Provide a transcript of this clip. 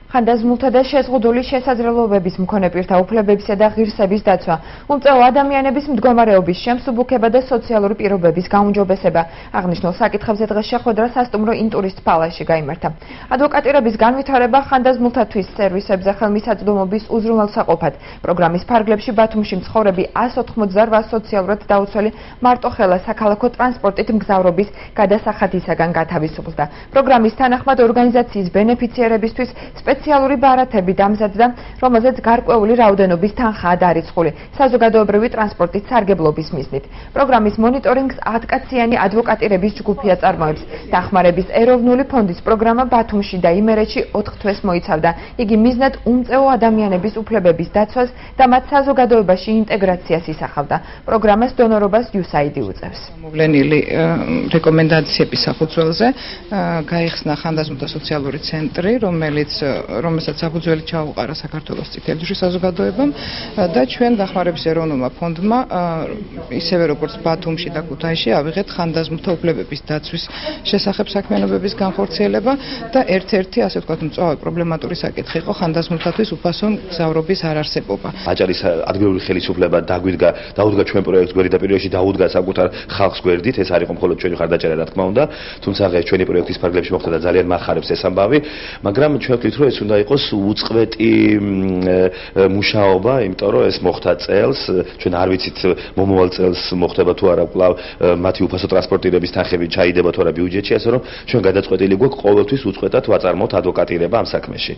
ხანდაზმულთა და შეზღუდული შესაძლებლობების მქონე პირთა უფლებებისა და ღირსების დაცვა, უმწეო ადამიანების მდგომარეობის შემსუბუქება და სოციალური პირობების გაუმჯობესება. აღნიშნულ საკითხებზე დღეს შეხვედრა სასტუმრო ინტურისტ ფალაში გაიმართა. ადვოკატირების განვითარება ხანდაზმულთათვის სერვისებზე ხელმისაწვდომობის უზრუნველსაყოფად. პროგრამის ფარგლებში ბათუმში მცხოვრები 188 სოციალურად დაუცველი მარტოხელა საქალაქო ტრანსპორტით მგზავრობის გადასახადისაგან გათავისუფლდა. პროგრამის თანახმად ორგანიზაციის ბენეფიციარებისთვის სპეციალური ბარათები დამზადდა, რომელზეც გარკვეული რაოდენობის თანხაა დარიცხული საზოგადოებრივი ტრანსპორტის სარგებლობის მიზნით. პროგრამის მონიტორინგს 10 კაციანი ადვოკატირების ჯგუფი აწარმოებს. დახმარების ეროვნული ფონდის პროგრამა ბათუმში და იმერეთში 4 თვეს მოიცავდა. იგი მიზნად უმწეო ადამიანების უფლებების დაცვას და მათ საზოგადოებაში ინტეგრაციას ისახავდა. პროგრამას დონორობას USAID უწევს. მოვლენილი რეკომენდაციების საფუძველზე გაიხსნა ხანდაზმულთა სოციალური ცენტრი, რომელსაც საფუძველი ჩაუყარა საქართველოს წითელი ჯვრის საზოგადოებამ და ჩვენ დახმარების ეროვნულმა ფონდმა ისევე როგორც ბათუმში და ქუთაისში ავიღეთ ხანდაზმულთა უფლებების დაცვის შესახებ საქმიანობების განხორციელება და ერთ-ერთი ასე ვთქვათ მწვავე პრობლემატური საკითხი იყო ხანდაზმულთათვის უფასო მგზავრობის არარსებობა. აჭარის ადგილობრივი ხელისუფლება დაუდგა ჩვენ პროექტს გვერდით და პირველში დაუდგა საკუთარ ხალხს გვერდით. ეს არ იყო მხოლოდ ჩვენი ხარდაჭერა, რა თქმა უნდა, თუმცა ეს ჩვენი პროექტის ფარგლებში მოხდა და ძალიან მახარებს ეს ამბავი, მაგრამ ჩვენ ვთქვით, რომ ეს უნდა იყოს უწყვეტი მუშაობა, იმიტომ რომ ეს მოხდა წელს, ჩვენ არ ვიცით მომავალ წელს მოხდება თუ არა კვლავ მათი უფასო ტრანსპორტირების თანხები ჩაიდება თუ არა ბიუჯეტში, ასე რომ ჩვენ გადაწყვეტილი გვაქვს ყოველთვის უწყვეტად ვაწარმოოთ ადვოკატირება ამ საქმეში.